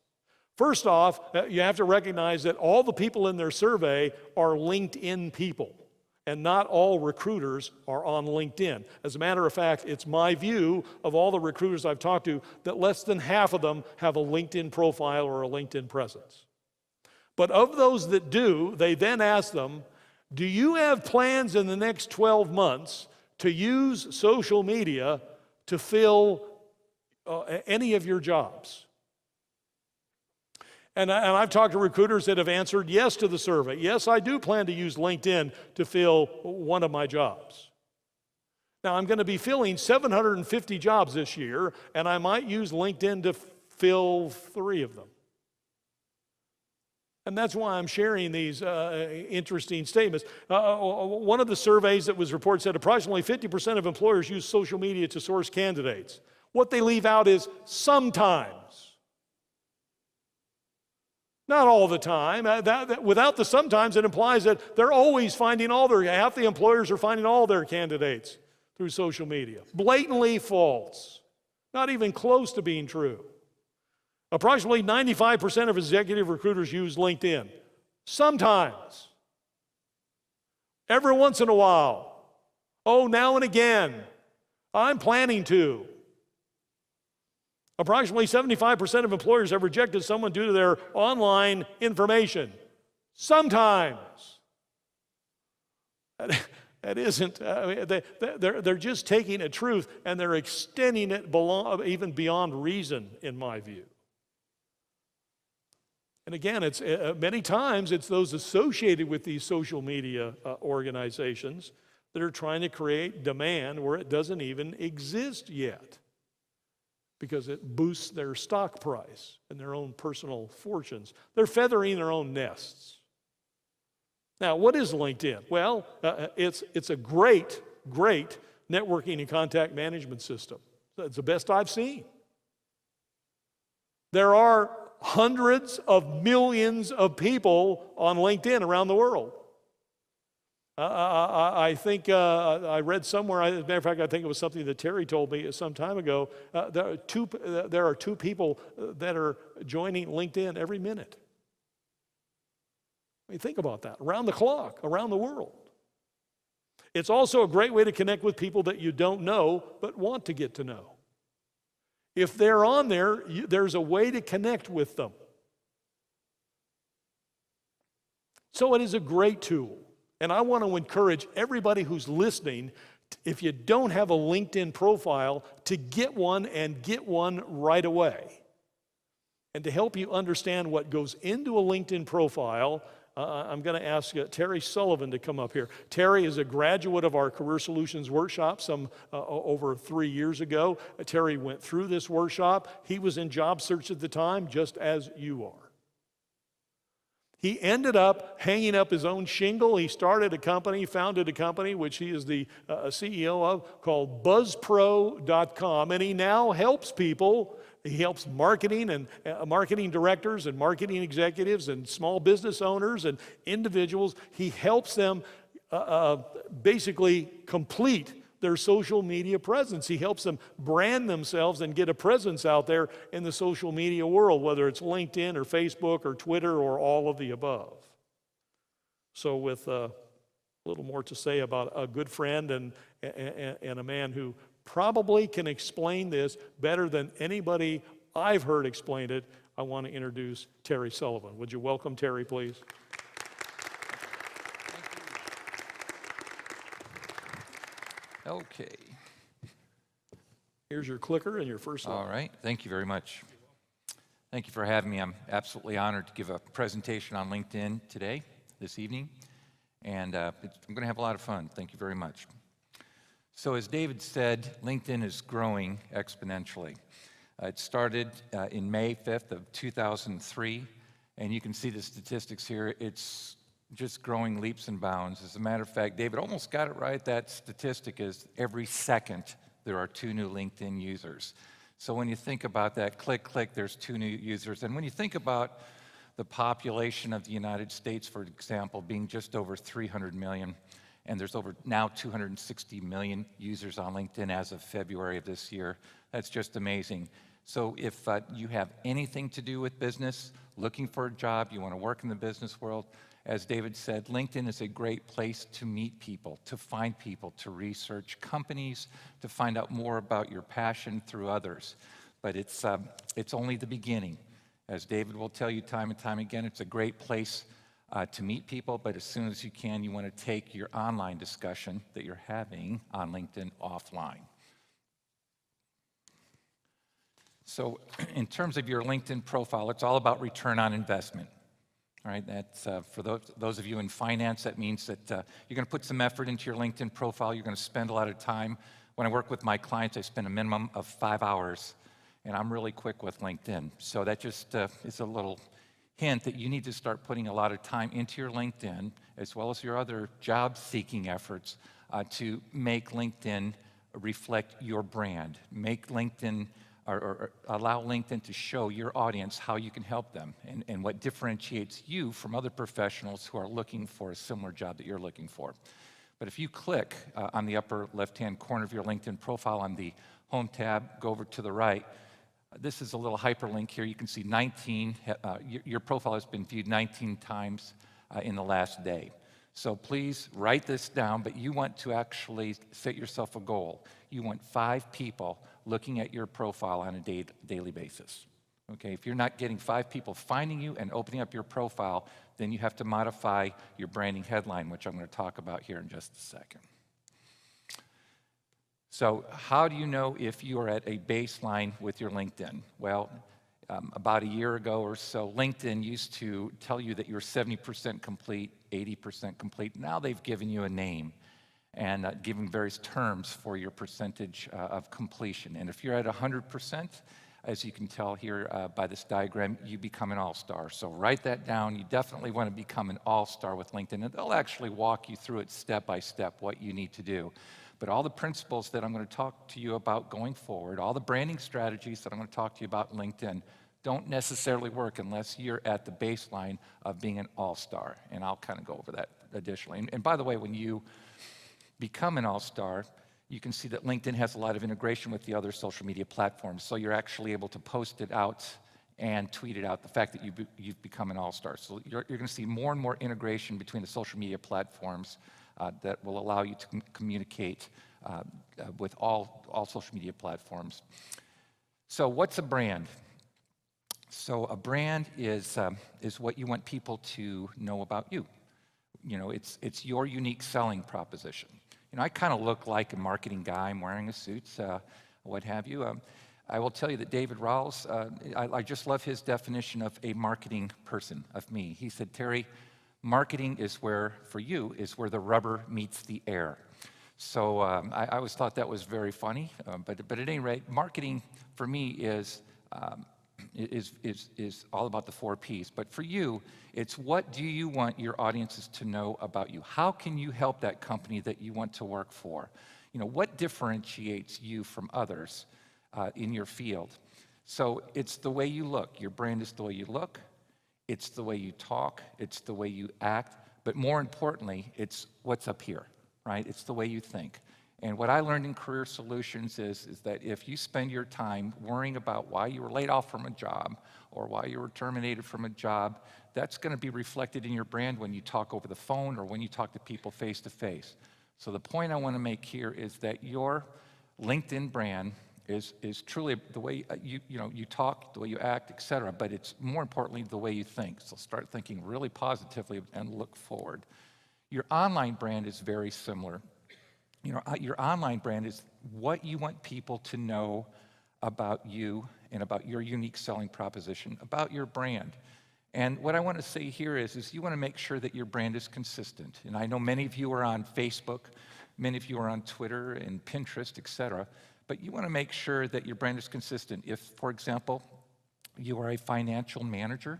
First off, you have to recognize that all the people in their survey are LinkedIn people, and not all recruiters are on LinkedIn. As a matter of fact, it's my view of all the recruiters I've talked to that less than half of them have a LinkedIn profile or a LinkedIn presence. But of those that do, they then ask them, do you have plans in the next 12 months to use social media to fill any of your jobs? And I've talked to recruiters that have answered yes to the survey. Yes, I do plan to use LinkedIn to fill one of my jobs. Now, I'm going to be filling 750 jobs this year, and I might use LinkedIn to fill 3 of them. And that's why I'm sharing these interesting statements. One of the surveys that was reported said approximately 50% of employers use social media to source candidates. What they leave out is sometimes. Not all the time. Without the sometimes, it implies that they're always finding half the employers are finding all their candidates through social media. Blatantly false. Not even close to being true. Approximately 95% of executive recruiters use LinkedIn. Sometimes. Every once in a while. Oh, now and again. I'm planning to. Approximately 75% of employers have rejected someone due to their online information. Sometimes. That isn't, they're just taking a truth and they're extending it even beyond reason, in my view. And again, it's many times it's those associated with these social media organizations that are trying to create demand where it doesn't even exist yet, because it boosts their stock price and their own personal fortunes. They're feathering their own nests. Now, what is LinkedIn? Well, it's a great networking and contact management system. It's the best I've seen. There are hundreds of millions of people on LinkedIn around the world. I think I read somewhere, as a matter of fact, I think it was something that Terry told me some time ago, there are 2 people that are joining LinkedIn every minute. I mean, think about that. Around the clock, around the world. It's also a great way to connect with people that you don't know but want to get to know. If they're on there, there's a way to connect with them. So it is a great tool. And I want to encourage everybody who's listening, if you don't have a LinkedIn profile, to get one and get one right away. And to help you understand what goes into a LinkedIn profile, I'm going to ask Terry Sullivan to come up here. Terry is a graduate of our Career Solutions workshop over 3 years ago. Terry went through this workshop. He was in job search at the time, just as you are. He ended up hanging up his own shingle. He started a company, founded a company, which he is the CEO of, called BuzzPro.com, and he now helps people. He helps marketing and marketing directors and marketing executives and small business owners and individuals. He helps them basically complete their social media presence. He helps them brand themselves and get a presence out there in the social media world, whether it's LinkedIn or Facebook or Twitter or all of the above. So with a little more to say about a good friend and a man who probably can explain this better than anybody I've heard explain it, I want to introduce Terry Sullivan. Would you welcome Terry, please?
Okay.
Here's your clicker and your first slide.
All right, thank you very much. Thank you for having me. I'm absolutely honored to give a presentation on LinkedIn today, this evening, and I'm going to have a lot of fun. Thank you very much. So as David said, LinkedIn is growing exponentially. It started in May 5th of 2003, and you can see the statistics here. It's just growing leaps and bounds. As a matter of fact, David almost got it right. That statistic is every second there are 2 new LinkedIn users. So when you think about that, click, click, there's 2 new users. And when you think about the population of the United States, for example, being just over 300 million, and there's over now 260 million users on LinkedIn as of February of this year, that's just amazing. So if you have anything to do with business, looking for a job, you want to work in the business world, as David said, LinkedIn is a great place to meet people, to find people, to research companies, to find out more about your passion through others. But it's only the beginning. As David will tell you time and time again, it's a great place to meet people, but as soon as you can, you want to take your online discussion that you're having on LinkedIn offline. So in terms of your LinkedIn profile, it's all about return on investment. All right, that's for those of you in finance, that means that you're going to put some effort into your LinkedIn profile. You're going to spend a lot of time. When I work with my clients, I spend a minimum of 5 hours, and I'm really quick with LinkedIn. So that just is a little hint that you need to start putting a lot of time into your LinkedIn, as well as your other job-seeking efforts, to make LinkedIn reflect your brand. Make LinkedIn or allow LinkedIn to show your audience how you can help them and what differentiates you from other professionals who are looking for a similar job that you're looking for. But if you click on the upper left-hand corner of your LinkedIn profile on the Home tab, go over to the right, this is a little hyperlink here. You can see 19, your profile has been viewed 19 times in the last day. So please write this down, but you want to actually set yourself a goal. You want 5 people looking at your profile on a daily basis. Okay, if you're not getting 5 people finding you and opening up your profile, then you have to modify your branding headline, which I'm going to talk about here in just a second. So how do you know if you are at a baseline with your LinkedIn? Well, about a year ago or so, LinkedIn used to tell you that you're 70% complete, 80% complete. Now they've given you a name and given various terms for your percentage of completion. And if you're at 100%, as you can tell here by this diagram, you become an all-star. So write that down. You definitely want to become an all-star with LinkedIn, and they'll actually walk you through it step by step, what you need to do. But all the principles that I'm going to talk to you about going forward, all the branding strategies that I'm going to talk to you about in LinkedIn, don't necessarily work unless you're at the baseline of being an all-star. And I'll kind of go over that additionally. And by the way, when you become an all-star, you can see that LinkedIn has a lot of integration with the other social media platforms. So you're actually able to post it out and tweet it out, the fact that you've become an all-star. So you're going to see more and more integration between the social media platforms that will allow you to communicate with all social media platforms. So what's a brand? So a brand is what you want people to know about you. You know, it's your unique selling proposition. You know, I kind of look like a marketing guy. I'm wearing a suit, what have you. I will tell you that David Rawls, I just love his definition of a marketing person, of me. He said, Terry, marketing is where, for you, is where the rubber meets the air. So I always thought that was very funny, but at any rate, marketing for me is all about the 4 Ps. But for you, it's what do you want your audiences to know about you? How can you help that company that you want to work for? You know, what differentiates you from others in your field? So it's the way you look. Your brand is the way you look. It's the way you talk. It's the way you act. But more importantly, it's what's up here, right? It's the way you think. And what I learned in Career Solutions is that if you spend your time worrying about why you were laid off from a job or why you were terminated from a job, that's going to be reflected in your brand when you talk over the phone or when you talk to people face to face. So the point I want to make here is that your LinkedIn brand is truly the way you talk, the way you act, etc. But it's more importantly the way you think. So start thinking really positively and look forward. Your online brand is very similar. your online brand is what you want people to know about you and about your unique selling proposition, about your brand. And what I want to say here is you want to make sure that your brand is consistent. And I know many of you are on Facebook, many of you are on Twitter and Pinterest, etc. But you want to make sure that your brand is consistent. If, for example, you are a financial manager,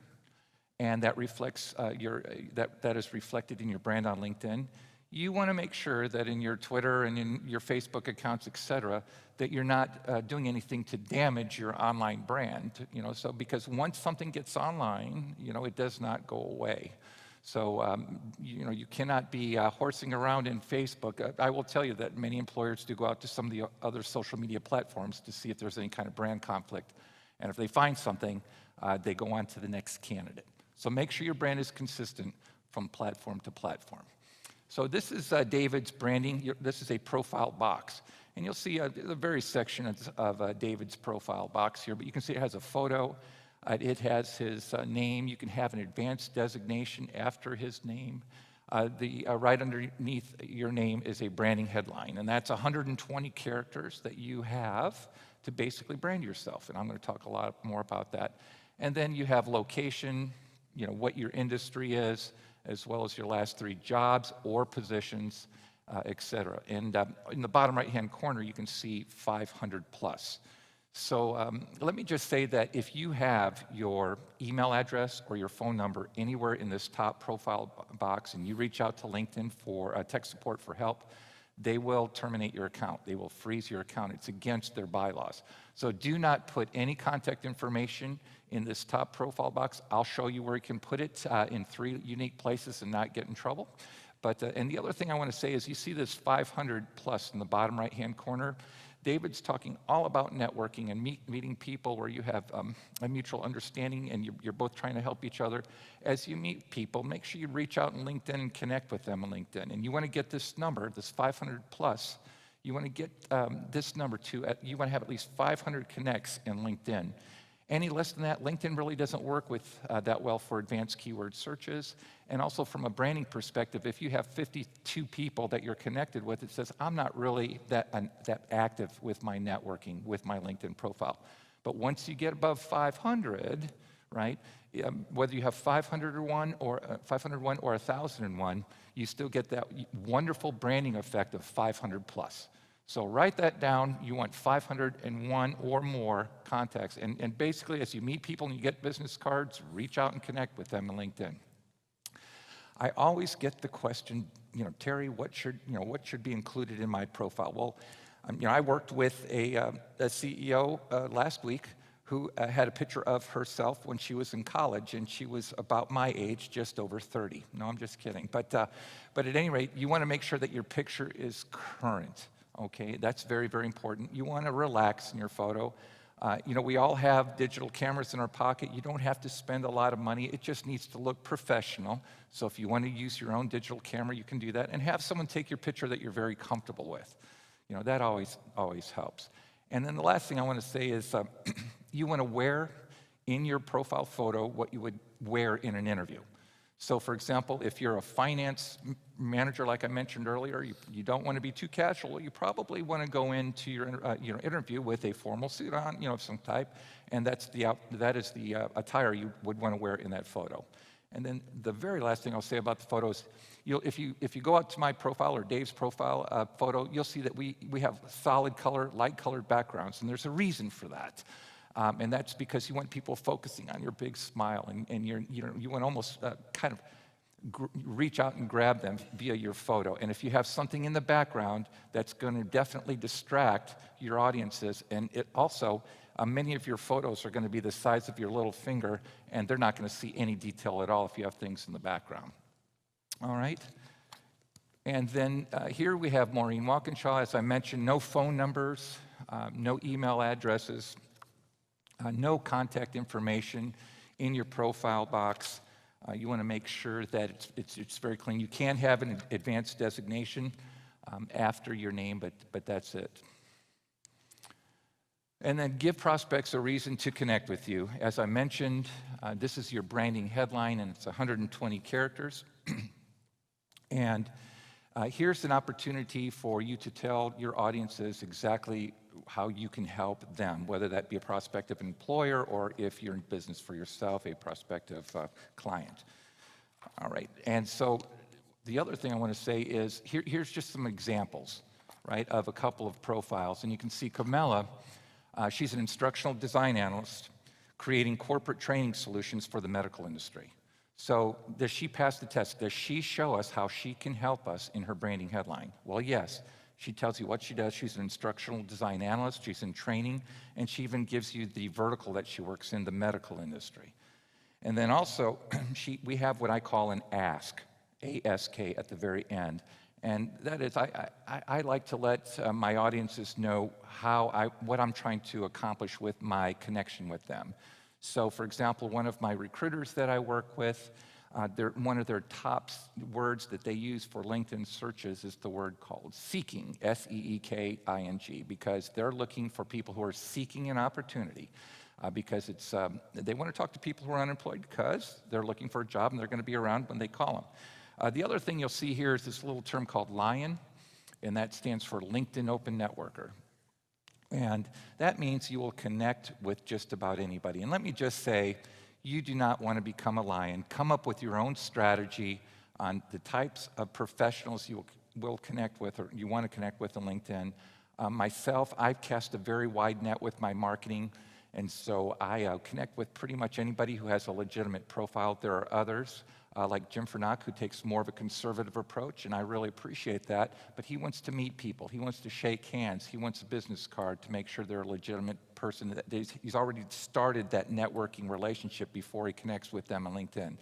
and that reflects that is reflected in your brand on LinkedIn, you want to make sure that in your Twitter and in your Facebook accounts, etc., that you're not doing anything to damage your online brand. So because once something gets online, it does not go away. So you cannot be horsing around in Facebook. I will tell you that many employers do go out to some of the other social media platforms to see if there's any kind of brand conflict, and if they find something, they go on to the next candidate. So make sure your brand is consistent from platform to platform. So this is David's branding. This is a profile box. And you'll see the various sections of David's profile box here, but you can see it has a photo. It has his name. You can have an advanced designation after his name. Right underneath your name is a branding headline, and that's 120 characters that you have to basically brand yourself, and I'm going to talk a lot more about that. And then you have location, what your industry is, as well as your last 3 jobs or positions, etc. And in the bottom right-hand corner, you can see 500 plus. So let me just say that if you have your email address or your phone number anywhere in this top profile box and you reach out to LinkedIn for tech support for help, they will terminate your account. They will freeze your account. It's against their bylaws. So do not put any contact information in this top profile box. I'll show you where you can put it in 3 unique places and not get in trouble. But and the other thing I want to say is you see this 500 plus in the bottom right-hand corner. David's talking all about networking and meeting people where you have a mutual understanding and you're both trying to help each other. As you meet people, make sure you reach out on LinkedIn and connect with them on LinkedIn. And you want to get this number, this 500 plus, you want to get this number you want to have at least 500 connects in LinkedIn. Any less than that, LinkedIn really doesn't work with that well for advanced keyword searches. And also from a branding perspective, if you have 52 people that you're connected with, it says, I'm not really that active with my networking, with my LinkedIn profile. But once you get above 500, right, whether you have 501 or 1,001, you still get that wonderful branding effect of 500 plus. So write that down. You want 501 or more contacts. And basically, as you meet people and you get business cards, reach out and connect with them on LinkedIn. I always get the question, Terry, what should be included in my profile? Well, I worked with a CEO last week who had a picture of herself when she was in college, and she was about my age, just over 30. No, I'm just kidding. But at any rate, you want to make sure that your picture is current. Okay, that's very, very important. You want to relax in your photo. We all have digital cameras in our pocket. You don't have to spend a lot of money. It just needs to look professional. So if you want to use your own digital camera, you can do that. And have someone take your picture that you're very comfortable with. That always helps. And then the last thing I want to say is you want to wear in your profile photo what you would wear in an interview. So for example, if you're a finance manager, like I mentioned earlier, you don't want to be too casual. You probably want to go into your interview with a formal suit on, of some type, and that is the attire you would want to wear in that photo. And then the very last thing I'll say about the photos, if you go out to my profile or Dave's profile photo, you'll see that we have solid color, light colored backgrounds, and there's a reason for that. And that's because you want people focusing on your big smile, and you want to almost kind of reach out and grab them via your photo. And if you have something in the background, that's going to definitely distract your audiences. And it also, many of your photos are going to be the size of your little finger, and they're not going to see any detail at all if you have things in the background. All right? And then here we have Maureen Walkinshaw. As I mentioned, no phone numbers, no email addresses, no contact information in your profile box. You want to make sure that it's very clean. You can have an advanced designation after your name, but that's it. And then give prospects a reason to connect with you. As I mentioned, this is your branding headline, and it's 120 characters. And Here's an opportunity for you to tell your audiences exactly how you can help them, whether that be a prospective employer or if you're in business for yourself, a prospective client. All right, and so the other thing I want to say is here's just some examples, right, of a couple of profiles. And you can see Camilla, she's an instructional design analyst creating corporate training solutions for the medical industry. So does she pass the test? Does she show us how she can help us in her branding headline? Well, yes. She tells you what she does. She's an instructional design analyst. She's in training, and she even gives you the vertical that she works in, the medical industry. And then also, we have what I call an ask, A-S-K, at the very end. And that is, I like to let my audiences know what I'm trying to accomplish with my connection with them. So, for example, one of my recruiters that I work with, one of their top words that they use for LinkedIn searches is the word called seeking, S-E-E-K-I-N-G, because they're looking for people who are seeking an opportunity. Because they want to talk to people who are unemployed because they're looking for a job and they're going to be around when they call them. The other thing you'll see here is this little term called LION, and that stands for LinkedIn Open Networker. And that means you will connect with just about anybody. And let me just say, you do not want to become a lion. Come up with your own strategy on the types of professionals you will connect with or you want to connect with on LinkedIn. Myself, I've cast a very wide net with my marketing, and so I connect with pretty much anybody who has a legitimate profile. There are others, like Jim Fernock, who takes more of a conservative approach, and I really appreciate that. But he wants to meet people. He wants to shake hands. He wants a business card to make sure they're a legitimate person. He's already started that networking relationship before he connects with them on LinkedIn.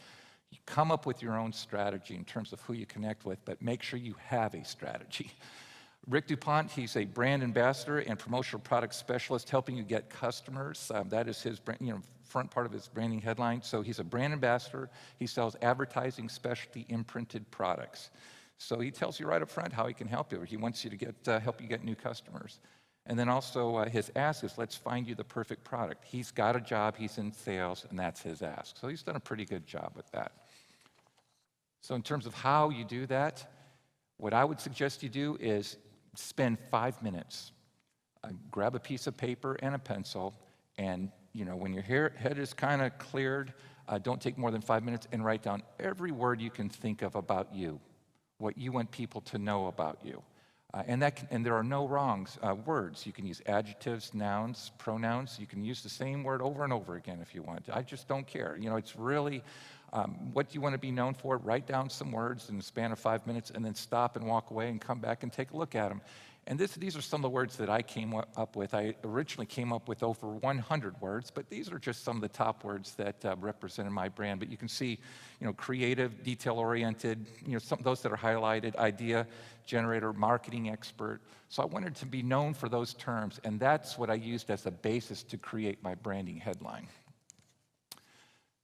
You come up with your own strategy in terms of who you connect with, but make sure you have a strategy. Rick DuPont, he's a brand ambassador and promotional product specialist helping you get customers. That is his front part of his branding headline. So he's a brand ambassador. He sells advertising specialty imprinted products. So he tells you right up front how he can help you. He wants you to help you get new customers. And then also his ask is, let's find you the perfect product. He's got a job, he's in sales, and that's his ask. So he's done a pretty good job with that. So in terms of how you do that, what I would suggest you do is spend 5 minutes. Grab a piece of paper and a pencil, and when your head is kind of cleared, don't take more than 5 minutes and write down every word you can think of about you, what you want people to know about you. And there are no wrong words. You can use adjectives, nouns, pronouns. You can use the same word over and over again if you want. I just don't care. It's really what you want to be known for. Write down some words in the span of 5 minutes and then stop and walk away and come back and take a look at them. And these are some of the words that I came up with. I originally came up with over 100 words, but these are just some of the top words that represented my brand. But you can see, creative, detail-oriented, those that are highlighted, idea generator, marketing expert. So I wanted to be known for those terms, and that's what I used as a basis to create my branding headline.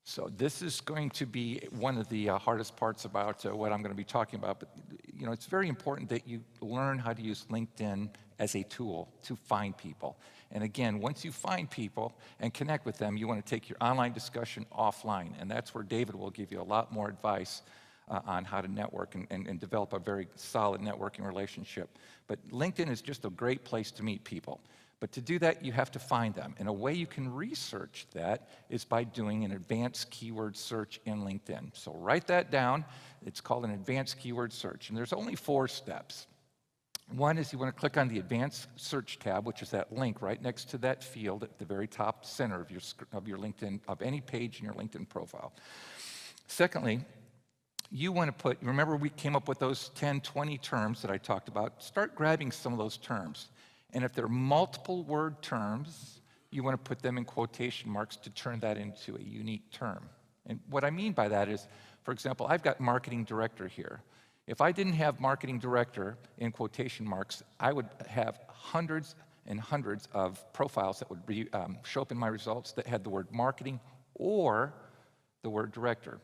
So this is going to be one of the hardest parts about what I'm going to be talking about, but it's very important that you learn how to use LinkedIn as a tool to find people. And again, once you find people and connect with them, you want to take your online discussion offline, and that's where David will give you a lot more advice on how to network and develop a very solid networking relationship. But LinkedIn is just a great place to meet people. But to do that, you have to find them. And a way you can research that is by doing an advanced keyword search in LinkedIn. So write that down. It's called an advanced keyword search. And there's only 4 steps. One is you want to click on the advanced search tab, which is that link right next to that field at the very top center of your LinkedIn, of any page in your LinkedIn profile. Secondly, you want to remember we came up with those 10, 20 terms that I talked about. Start grabbing some of those terms. And if they're multiple word terms, you want to put them in quotation marks to turn that into a unique term. And what I mean by that is, for example, I've got marketing director here. If I didn't have marketing director in quotation marks, I would have hundreds and hundreds of profiles that would show up in my results that had the word marketing or the word director.